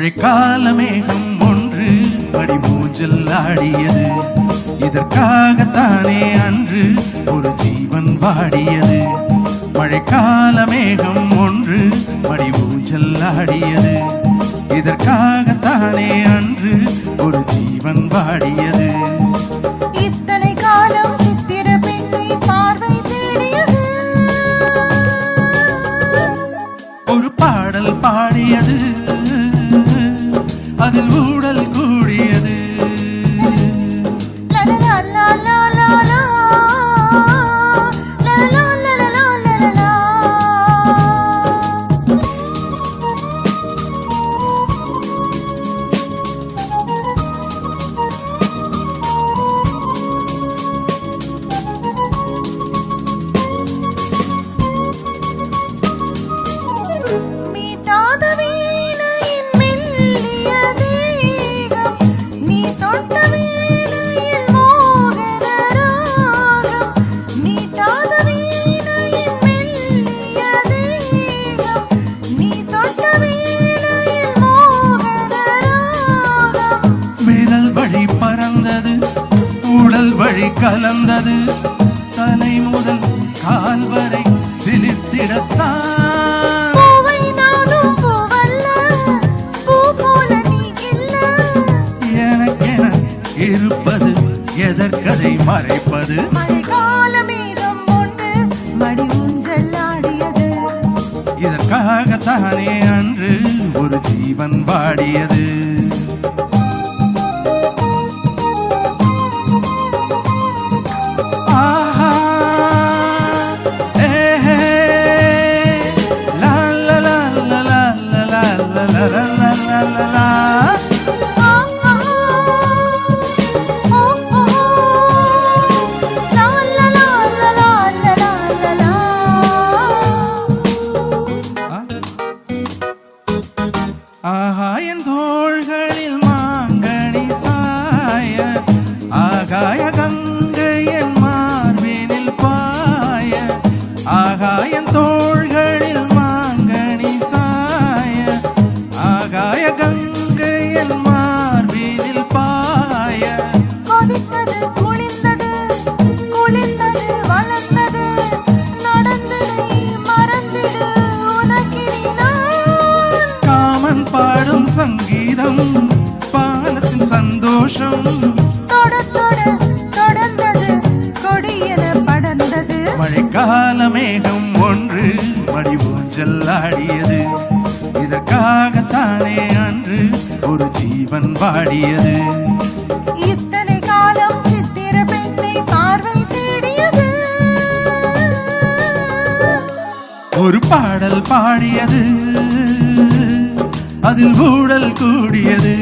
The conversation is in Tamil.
மழைக்கால மேகம் ஒன்று மடிமூஞ்சல் ஆடியது. இதற்காகத்தானே அன்று ஒரு ஜீவன் வாடியது. மழைக்கால மேகம் ஒன்று மடிமூஞ்சல் ஆடியது. இதற்காகத்தானே அன்று ஒரு ஜீவன் வாடியது. இத்தனை காலம் சித்திர பெண்ணை பார்வை தேடியது. ஒரு பாடல் பாடியது, அதில் ஊடல் கூடியது. வழி கலந்தது தலை முதல் கால் வரை சிலிர்த்திடத்தான். எனக்கென இருப்பது எதற்கதை மறைப்பது. மழைக்கால மேகம் ஒன்று மடி ஊஞ்சல் ஆடியது. இதற்காகத்தானே அன்று ஒரு ஜீவன் வாடியது. ஆகாயன் தோள்களில் மாங்கனி சாய, ஆகாய கங்கையன் மார்பினில் பாய. ஆகாயன் தோள்களில் மாங்கனி சாய, ஆகாய கங்கையன் மார்பினில் பாய. கொதித்தது குளிர்ந்தது, குளிர்ந்தது வளர்ந்தது, நடந்ததை மறந்திடு உனக்கினான். காமன் பாடும் சங்கீதம் பாலத்தின் சந்தோஷம். தொடர்ந்தது கொடியென படர்ந்தது. மழைக்கால மேகம் ஒன்று மடி ஊஞ்சல் ஆடியது. இதற்காகத்தானே அன்று ஒரு ஜீவன் வாடியது. இத்தனை காலம் சித்திர பெண்ணை பார்வை தேடியது. ஒரு பாடல் பாடியது, அதில் ஊடல் கூடியது.